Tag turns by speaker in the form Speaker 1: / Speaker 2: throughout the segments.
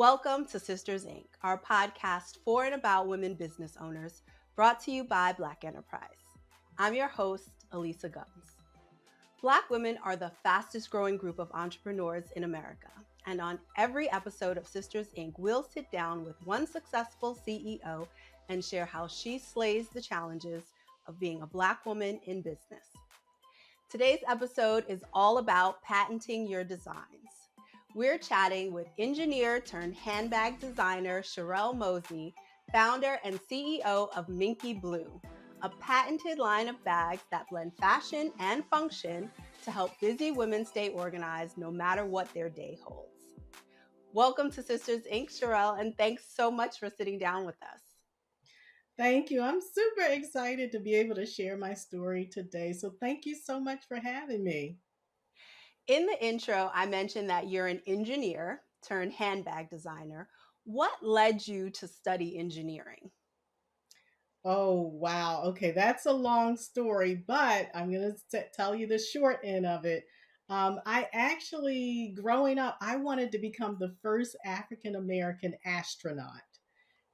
Speaker 1: Welcome to Sisters Inc., our podcast for and about women business owners, brought to you by Black Enterprise. I'm your host, Elisa Guns. Black women are the fastest growing group of entrepreneurs in America. And on every episode of Sisters Inc., we'll sit down with one successful CEO and share how she slays the challenges of being a Black woman in business. Today's episode is all about patenting your designs. We're chatting with engineer turned handbag designer Sherrill Mosee, founder and CEO of MinkeeBlue, a patented line of bags that blend fashion and function to help busy women stay organized no matter what their day holds. Welcome to Sisters Inc., Sherrill, and thanks so much for sitting down with us.
Speaker 2: Thank you. I'm super excited to be able to share my story today. So, thank you so much for having me.
Speaker 1: In the intro, I mentioned that you're an engineer turned handbag designer. What led you to study engineering?
Speaker 2: Oh, wow. Okay, that's a long story, but I'm going to tell you the short end of it. I actually, growing up, I wanted to become the first African American astronaut.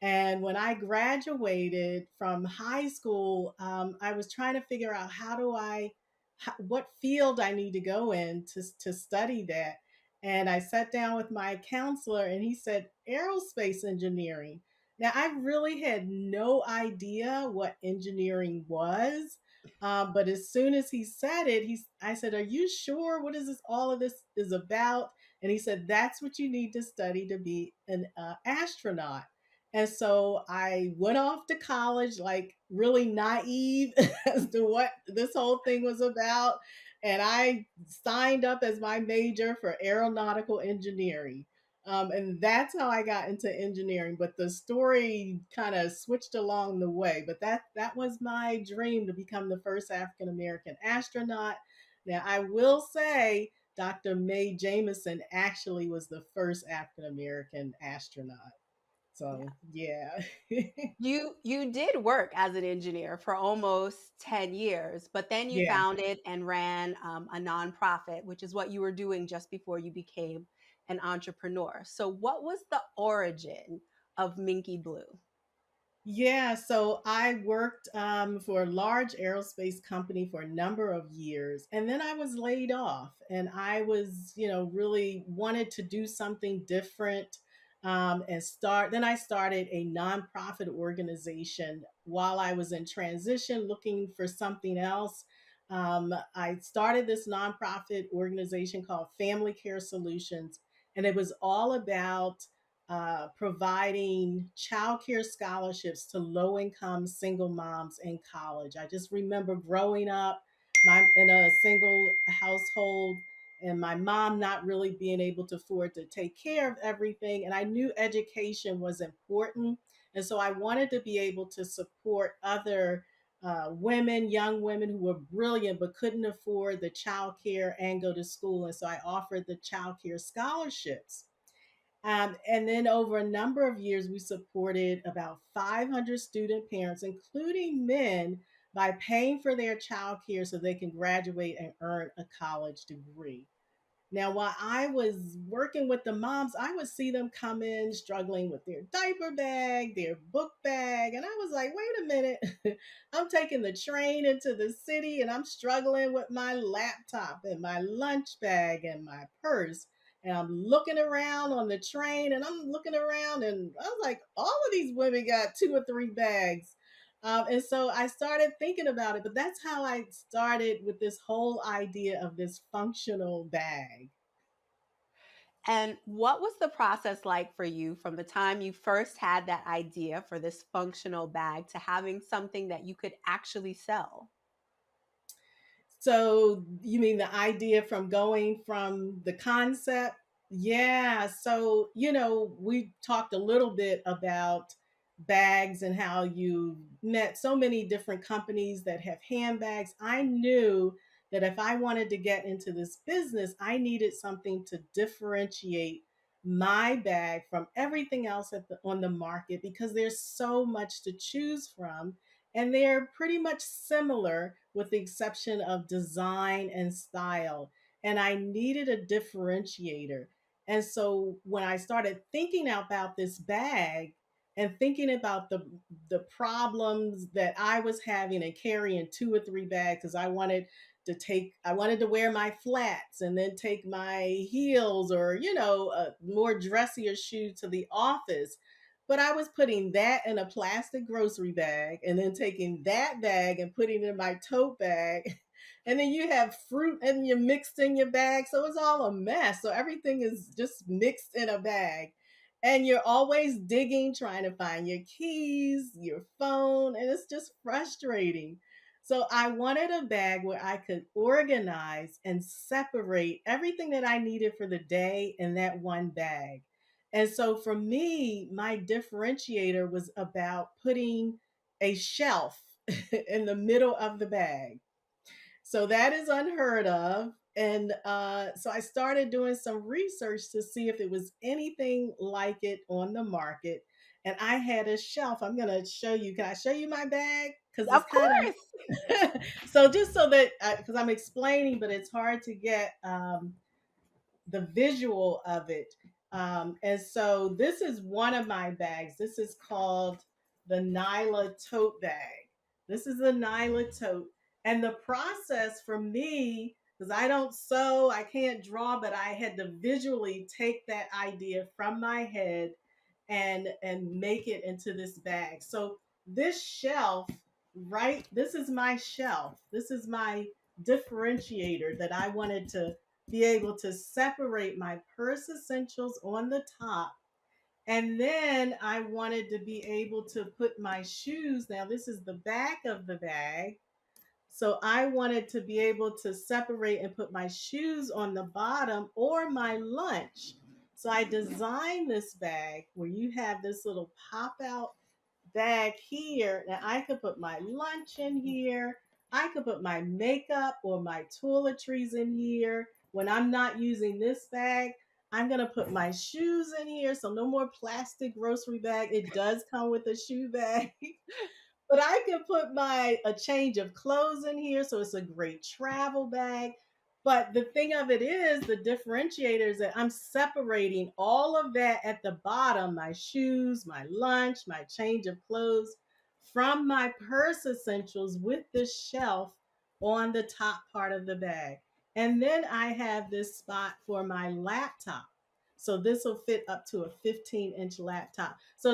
Speaker 2: And when I graduated from high school, I was trying to figure out what field I need to go in to study that. And I sat down with my counselor and he said, aerospace engineering. Now, I really had no idea what engineering was. But as soon as he said it, I said, "Are you sure? What is this? All of this is about?" And he said, "That's what you need to study to be an astronaut." And so I went off to college, like really naive as to what this whole thing was about. And I signed up as my major for aeronautical engineering. And that's how I got into engineering. But the story kind of switched along the way. But that was my dream, to become the first African American astronaut. Now, I will say Dr. Mae Jameson actually was the first African American astronaut. So yeah.
Speaker 1: You did work as an engineer for almost 10 years, but then you
Speaker 2: Yeah.
Speaker 1: founded and ran a nonprofit, which is what you were doing just before you became an entrepreneur. So, what was the origin of MinkeeBlue?
Speaker 2: Yeah, so I worked for a large aerospace company for a number of years, and then I was laid off, and I was, really wanted to do something different, and start. Then I started a nonprofit organization while I was in transition, looking for something else. I started this nonprofit organization called Family Care Solutions, and it was all about providing childcare scholarships to low income single moms in college. I just remember growing up in a single household and my mom not really being able to afford to take care of everything. And I knew education was important. And so I wanted to be able to support other women, young women who were brilliant but couldn't afford the childcare and go to school. And so I offered the childcare scholarships. And then over a number of years, we supported about 500 student parents, including men, by paying for their child care so they can graduate and earn a college degree. Now, while I was working with the moms, I would see them come in struggling with their diaper bag, their book bag. And I was like, wait a minute, I'm taking the train into the city and I'm struggling with my laptop and my lunch bag and my purse. And I'm looking around on the train and I'm looking around and I was like, all of these women got two or three bags. And so I started thinking about it, but that's how I started with this whole idea of this functional bag.
Speaker 1: And what was the process like for you from the time you first had that idea for this functional bag to having something that you could actually sell?
Speaker 2: So you mean the idea from going from the concept? Yeah. So, we talked a little bit about bags and how you met so many different companies that have handbags. I knew that if I wanted to get into this business, I needed something to differentiate my bag from everything else on the market because there's so much to choose from and they're pretty much similar with the exception of design and style. And I needed a differentiator. And so when I started thinking about this bag and thinking about the problems that I was having and carrying 2 or 3 bags, because I wanted to wear my flats and then take my heels or, a more dressier shoe to the office. But I was putting that in a plastic grocery bag and then taking that bag and putting it in my tote bag. And then you have fruit and you mixed in your bag. So it's all a mess. So everything is just mixed in a bag. And you're always digging, trying to find your keys, your phone, and it's just frustrating. So I wanted a bag where I could organize and separate everything that I needed for the day in that one bag. And so for me, my differentiator was about putting a shelf in the middle of the bag. So that is unheard of. And so I started doing some research to see if it was anything like it on the market. And I had a shelf. I'm going to show you. Can I show you my bag? Because
Speaker 1: Of
Speaker 2: it's kind
Speaker 1: course.
Speaker 2: of so just so that because I'm explaining, but it's hard to get the visual of it. And so this is one of my bags. This is called the Nyla tote bag. This is the Nyla tote. And the process for me, because I don't sew, I can't draw, but I had to visually take that idea from my head and make it into this bag. So this shelf, right? This is my shelf. This is my differentiator that I wanted to be able to separate my purse essentials on the top. And then I wanted to be able to put my shoes. Now, this is the back of the bag. So I wanted to be able to separate and put my shoes on the bottom or my lunch. So I designed this bag where you have this little pop out bag here. Now I could put my lunch in here. I could put my makeup or my toiletries in here. When I'm not using this bag, I'm going to put my shoes in here. So no more plastic grocery bag. It does come with a shoe bag. But I can put my a change of clothes in here, so it's a great travel bag. But the thing of it is, the differentiator is that I'm separating all of that at the bottom, my shoes, my lunch, my change of clothes, from my purse essentials with this shelf on the top part of the bag. And then I have this spot for my laptop. So this will fit up to a 15-inch laptop. So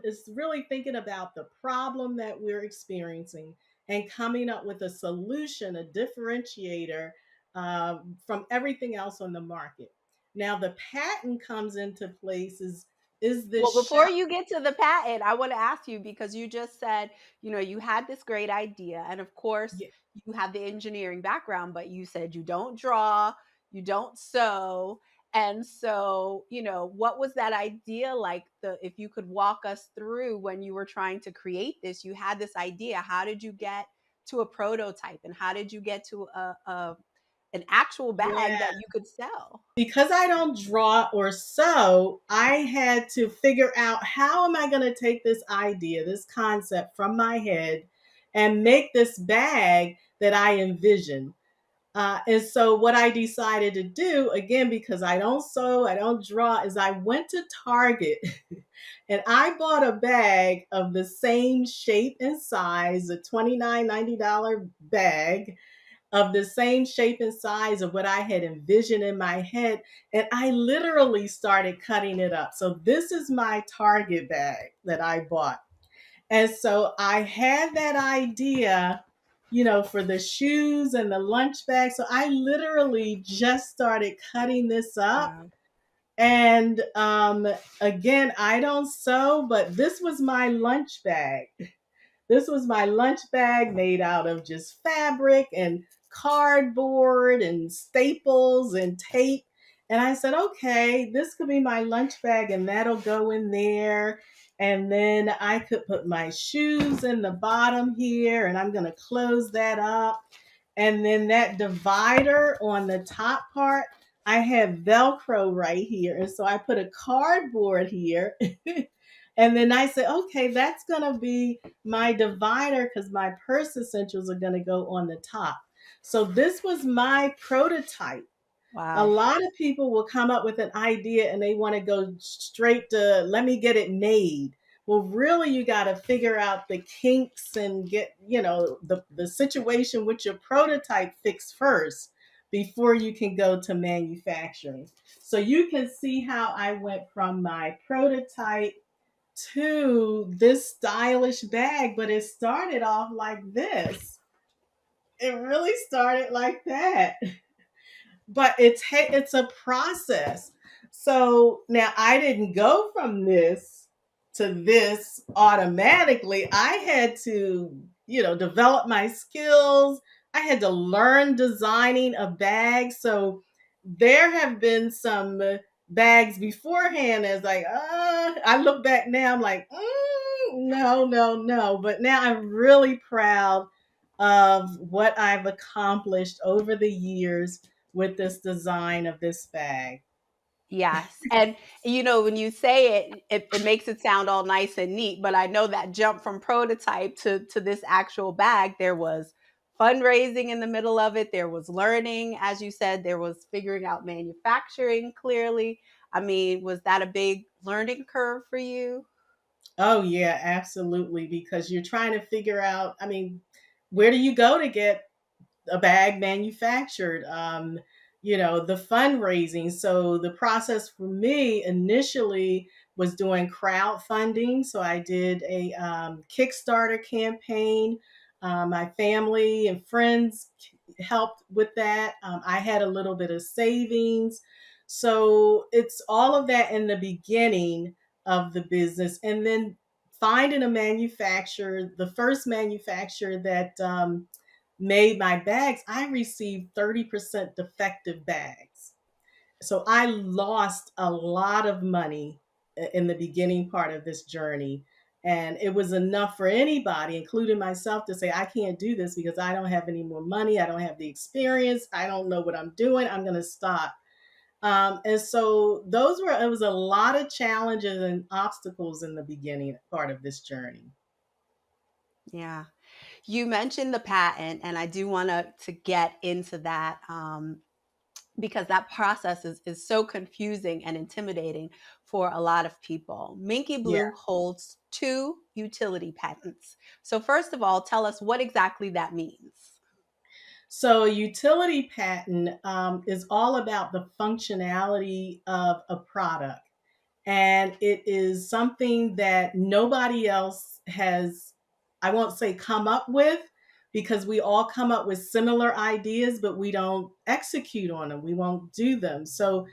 Speaker 2: it's really thinking about the problem that we're experiencing and coming up with a solution, a differentiator from everything else on the market. Now the patent comes into place is
Speaker 1: Well,
Speaker 2: this
Speaker 1: before
Speaker 2: shelf.
Speaker 1: you get to the patent, I want to ask you because you just said, you had this great idea. And of course,
Speaker 2: Yeah,
Speaker 1: you have the engineering background, but you said you don't draw, you don't sew. And so, what was that idea like? If you could walk us through when you were trying to create this, you had this idea. How did you get to a prototype and how did you get to an actual bag
Speaker 2: yeah.
Speaker 1: that you could sell?
Speaker 2: Because I don't draw or sew, I had to figure out how am I going to take this idea, this concept from my head and make this bag that I envision. And so, what I decided to do, again, because I don't sew, I don't draw, is I went to Target and I bought a bag of the same shape and size, a $29.90 bag of the same shape and size of what I had envisioned in my head. And I literally started cutting it up. So, this is my Target bag that I bought. And so I had that idea, for the shoes and the lunch bag. So I literally just started cutting this up.
Speaker 1: Wow.
Speaker 2: And again, I don't sew, but this was my lunch bag. This was my lunch bag made out of just fabric and cardboard and staples and tape. And I said, okay, this could be my lunch bag and that'll go in there. And then I could put my shoes in the bottom here and I'm going to close that up. And then that divider on the top part, I have Velcro right here. And so I put a cardboard here. And then I said, okay, that's going to be my divider because my purse essentials are going to go on the top. So this was my prototype. A
Speaker 1: Wow.
Speaker 2: lot of people will come up with an idea and they want to go straight to, let me get it made. Well, really, you got to figure out the kinks and get, the situation with your prototype fixed first before you can go to manufacturing. So you can see how I went from my prototype to this stylish bag, but it started off like this. It really started like that. But it's a process. So now I didn't go from this to this automatically. I had to, develop my skills. I had to learn designing a bag. So there have been some bags beforehand as like, I look back now, I'm like, no, no, no. But now I'm really proud of what I've accomplished over the years with this design of this bag.
Speaker 1: Yes. And when you say it makes it sound all nice and neat, but I know that jump from prototype to this actual bag, there was fundraising in the middle of it. There was learning, as you said, there was figuring out manufacturing clearly. I mean, was that a big learning curve for you?
Speaker 2: Oh yeah, absolutely. Because you're trying to figure out, I mean, where do you go to get a bag manufactured? The fundraising. So the process for me initially was doing crowdfunding. So I did a Kickstarter campaign. My family and friends helped with that. I had a little bit of savings. So it's all of that in the beginning of the business. And then finding a manufacturer, the first manufacturer that made my bags, I received 30% defective bags. So I lost a lot of money in the beginning part of this journey. And it was enough for anybody, including myself, to say, I can't do this because I don't have any more money. I don't have the experience. I don't know what I'm doing. I'm going to stop. And so it was a lot of challenges and obstacles in the beginning part of this journey.
Speaker 1: Yeah. You mentioned the patent, and I do want to get into that. Because that process is so confusing and intimidating for a lot of people.
Speaker 2: Yeah.
Speaker 1: MinkeeBlue holds 2 utility patents. So first of all, tell us what exactly that means.
Speaker 2: So, a utility patent is all about the functionality of a product. And it is something that nobody else has, I won't say come up with, because we all come up with similar ideas, but we don't execute on them. We won't do them. So,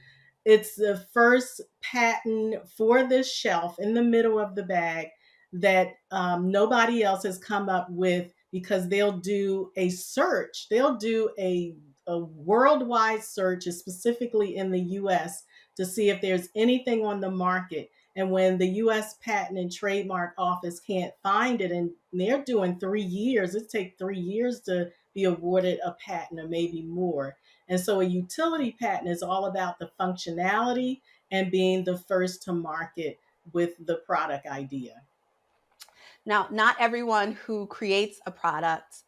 Speaker 2: it's the first patent for this shelf in the middle of the bag that nobody else has come up with, because they'll do a search. They'll do a worldwide search, specifically in the US, to see if there's anything on the market. And when the US Patent and Trademark Office can't find it, and they're doing 3 years, it takes 3 years to be awarded a patent or maybe more. And so a utility patent is all about the functionality and being the first to market with the product idea.
Speaker 1: Now, not everyone who creates a product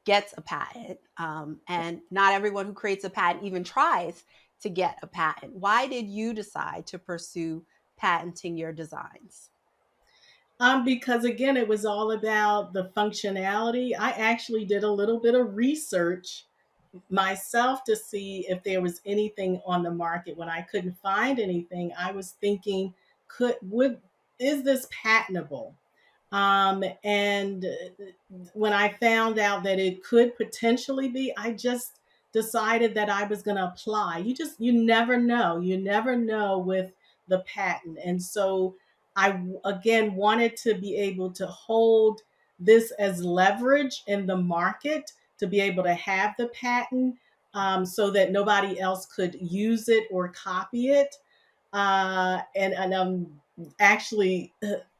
Speaker 1: gets a patent, and not everyone who creates a patent even tries to get a patent. Why did you decide to pursue patenting your designs?
Speaker 2: Because again, it was all about the functionality. I actually did a little bit of research myself to see if there was anything on the market. When I couldn't find anything, I was thinking, could would is this patentable? And when I found out that it could potentially be, I just decided that I was going to apply. You never know. You never know with the patent. And so I, again, wanted to be able to hold this as leverage in the market, to be able to have the patent, so that nobody else could use it or copy it. And I'm actually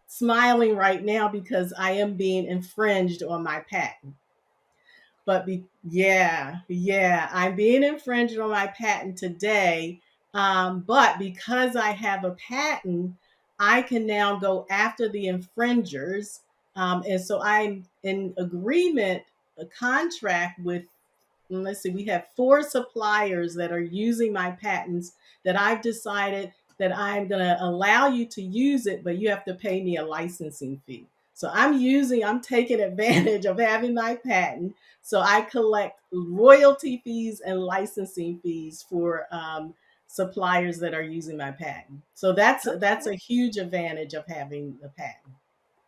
Speaker 2: smiling right now because I am being infringed on my patent. Yeah, I'm being infringed on my patent today. But because I have a patent, I can now go after the infringers. And so I'm in agreement, a contract with let's see, we have 4 suppliers that are using my patents that I've decided that I'm going to allow you to use it, but you have to pay me a licensing fee. So I'm taking advantage of having my patent. So I collect royalty fees and licensing fees for suppliers that are using my patent. So that's a huge advantage of having the patent.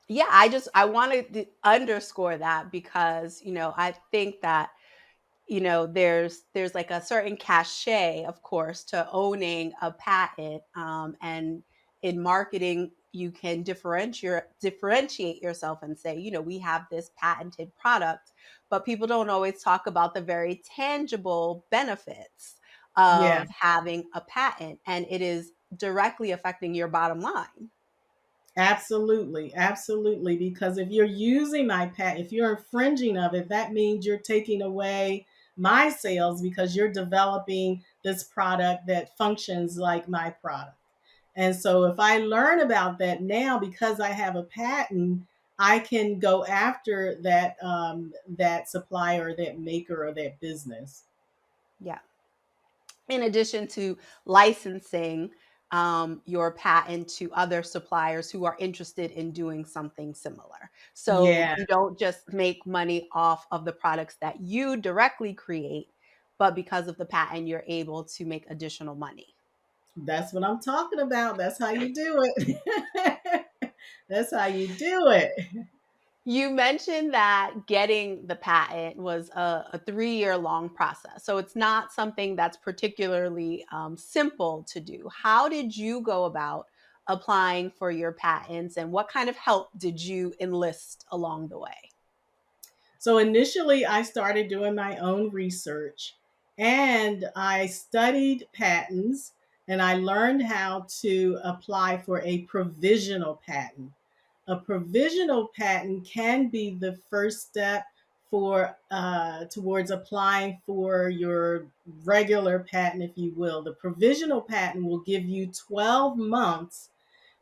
Speaker 1: Yeah, I wanted to underscore that because, I think that, there's like a certain cachet, of course, to owning a patent. And in marketing, you can differentiate yourself and say, we have this patented product, but people don't always talk about the very tangible benefits
Speaker 2: Yeah.
Speaker 1: of having a patent, and it is directly affecting your bottom line.
Speaker 2: Absolutely, absolutely. Because if you're using my patent, if you're infringing of it, that means you're taking away my sales because you're developing this product that functions like my product. And so if I learn about that now because I have a patent, I can go after that supplier, or that maker, or that business.
Speaker 1: Yeah. In addition to licensing your patent to other suppliers who are interested in doing something similar. So
Speaker 2: Yeah,
Speaker 1: you don't just make money off of the products that you directly create, but because of the patent, you're able to make additional money.
Speaker 2: that's what I'm talking about. That's how you do it. That's how you do it.
Speaker 1: You mentioned that getting the patent was a 3-year long process. So it's not something that's particularly simple to do. How did you go about applying for your patents, and what kind of help did you enlist along the way?
Speaker 2: So initially, I started doing my own research and I studied patents and I learned how to apply for a provisional patent. A provisional patent can be the first step for towards applying for your regular patent, if you will. The provisional patent will give you 12 months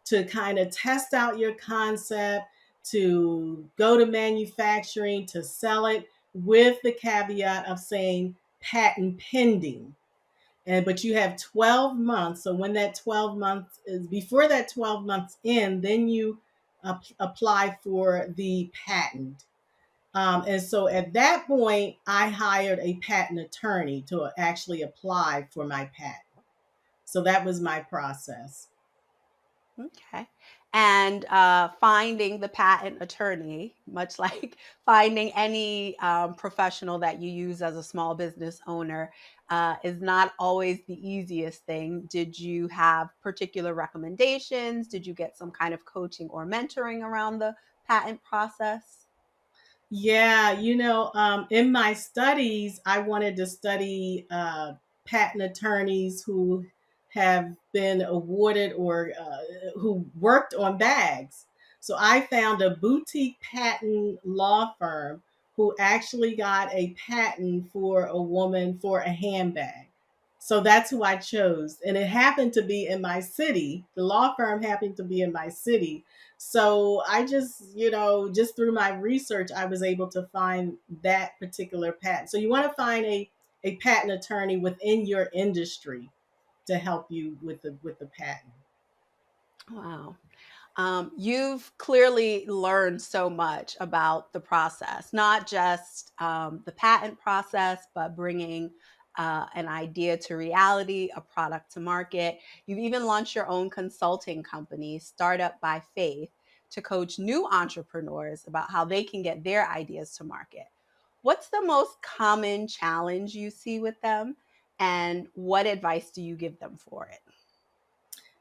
Speaker 2: to kind of test out your concept, to go to manufacturing, to sell it with the caveat of saying patent pending. And but you have 12 months. So when that 12 months is before that 12 months in, then you apply for the patent. And so at that point, I hired a patent attorney to actually apply for my patent. So that was my process.
Speaker 1: Okay. And finding the patent attorney, much like finding any professional that you use as a small business owner, is not always the easiest thing. Did you have particular recommendations? Did you get some kind of coaching or mentoring around the patent process?
Speaker 2: Yeah, in my studies, I wanted to study patent attorneys who have been awarded or who worked on bags. So I found a boutique patent law firm who actually got a patent for a woman for a handbag. So that's who I chose. And it happened to be in my city. The law firm happened to be in my city. So I just, just through my research, I was able to find that particular patent. So you want to find a patent attorney within your industry to help you with the patent.
Speaker 1: Wow. You've clearly learned so much about the process, not just the patent process, but bringing an idea to reality, a product to market. You've even launched your own consulting company, Startup by Faith, to coach new entrepreneurs about how they can get their ideas to market. What's the most common challenge you see with them, and what advice do you give them for it?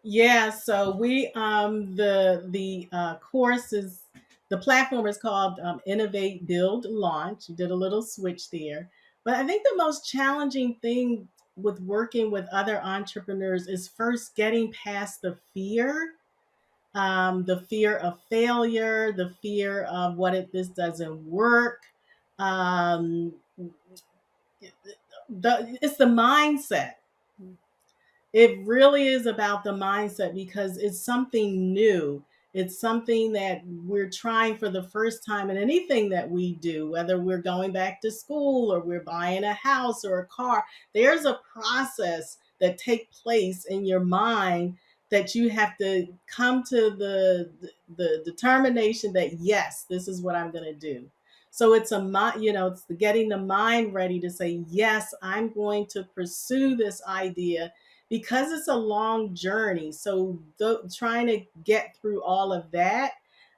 Speaker 2: Yeah, so we the course is the platform is called Innovate, Build, Launch. You did a little switch there, but I think the most challenging thing with working with other entrepreneurs is first getting past the fear of failure, the fear of what if this doesn't work. Um, it's the mindset. It really is about the mindset because it's something new. It's something that we're trying for the first time in anything that we do, whether we're going back to school or we're buying a house or a car. There's a process that takes place in your mind that you have to come to the determination that yes, this is what I'm going to do. So it's it's getting the mind ready to say yes, I'm going to pursue this idea because it's a long journey. So trying to get through all of that.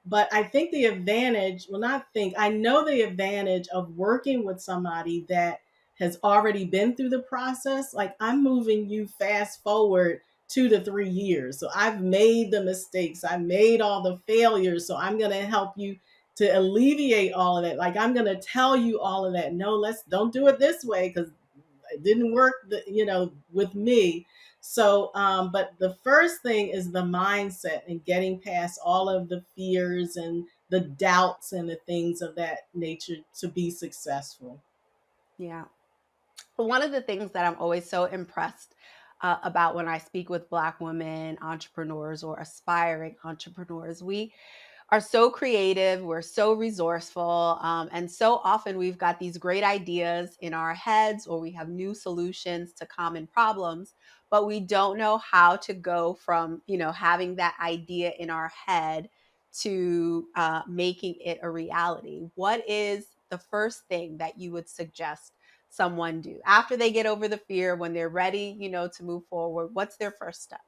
Speaker 2: But I think the advantage, well, not think, I know the advantage of working with somebody that has already been through the process. Like I'm moving you fast forward 2 to 3 years. So I've made the mistakes, I made all the failures. So I'm going to help you to alleviate all of that. Like I'm going to tell you all of that. No, let's don't do it this way because it didn't work, with me. So, but the first thing is the mindset and getting past all of the fears and the doubts and the things of that nature to be successful.
Speaker 1: Yeah. But one of the things that I'm always so impressed about when I speak with Black women entrepreneurs or aspiring entrepreneurs, we are so creative, we're so resourceful, and so often we've got these great ideas in our heads or we have new solutions to common problems, but we don't know how to go from, having that idea in our head to making it a reality. What is the first thing that you would suggest someone do after they get over the fear, when they're ready, to move forward? What's their first step?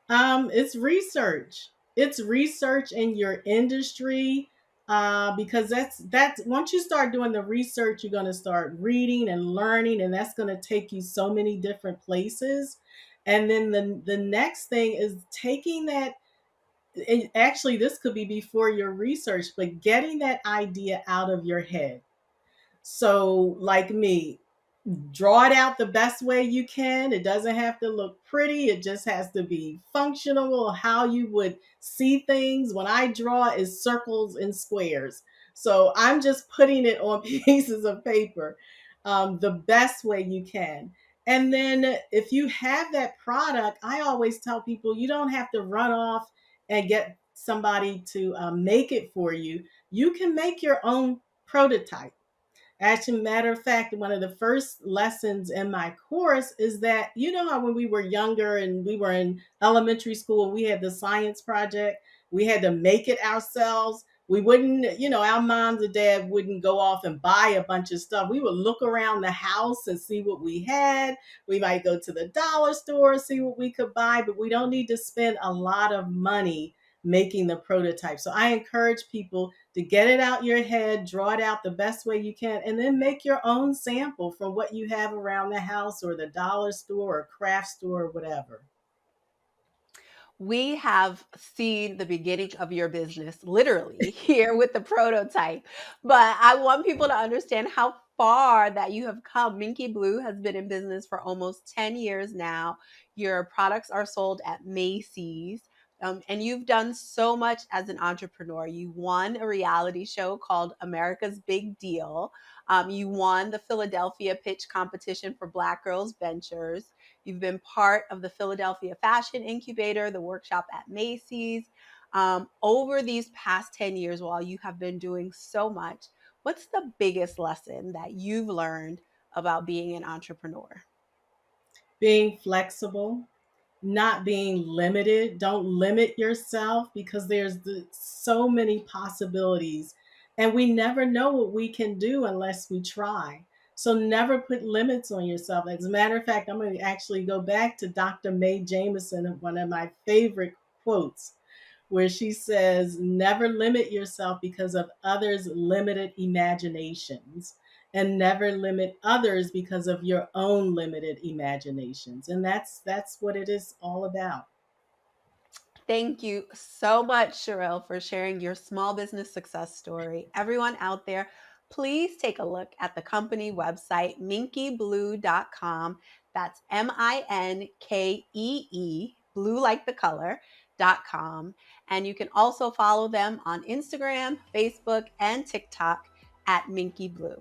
Speaker 2: It's research. It's research in your industry, because that's once you start doing the research, you're going to start reading and learning, and that's going to take you so many different places. And then the next thing is taking that. And actually, this could be before your research, but getting that idea out of your head. So, like me, draw it out the best way you can. It doesn't have to look pretty, it just has to be functional, how you would see things. When I draw, is circles and squares. So I'm just putting it on pieces of paper, the best way you can. And then if you have that product, I always tell people you don't have to run off and get somebody to make it for you. You can make your own prototype. As a matter of fact, one of the first lessons in my course is that, you know how when we were younger and we were in elementary school and we had the science project, we had to make it ourselves. We wouldn't, our moms and dad wouldn't go off and buy a bunch of stuff. We would look around the house and see what we had. We might go to the dollar store and see what we could buy, but we don't need to spend a lot of money making the prototype. So I encourage people to get it out your head, draw it out the best way you can, and then make your own sample from what you have around the house or the dollar store or craft store or whatever.
Speaker 1: We have seen the beginning of your business literally here with the prototype, but I want people to understand how far that you have come. MinkeeBlue has been in business for almost 10 years now. Your products are sold at Macy's. And you've done so much as an entrepreneur. You won a reality show called America's Big Deal. You won the Philadelphia Pitch Competition for Black Girls Ventures. You've been part of the Philadelphia Fashion Incubator, the workshop at Macy's. Over these past 10 years, while you have been doing so much, what's the biggest lesson that you've learned about being an entrepreneur?
Speaker 2: Being flexible, not being limited. Don't limit yourself because there's so many possibilities, and we never know what we can do unless we try. So never put limits on yourself. As a matter of fact, I'm going to actually go back to Dr. Mae Jameson, one of my favorite quotes, where she says, never limit yourself because of others' limited imaginations, and never limit others because of your own limited imaginations. And that's what it is all about.
Speaker 1: Thank you so much, Sherrill, for sharing your small business success story. Everyone out there, please take a look at the company website, MinkeeBlue.com. That's MINKEE, blue like the color.com. And you can also follow them on Instagram, Facebook, and TikTok at MinkeeBlue.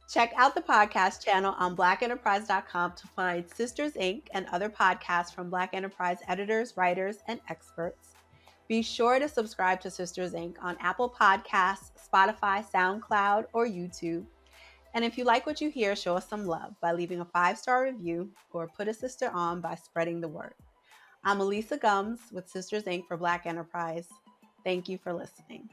Speaker 1: Check out the podcast channel on blackenterprise.com to find Sisters Inc. and other podcasts from Black Enterprise editors, writers, and experts. Be sure to subscribe to Sisters Inc. on Apple Podcasts, Spotify, SoundCloud, or YouTube. And if you like what you hear, show us some love by leaving a 5-star review or put a sister on by spreading the word. I'm Elisa Gums with Sisters Inc. for Black Enterprise. Thank you for listening.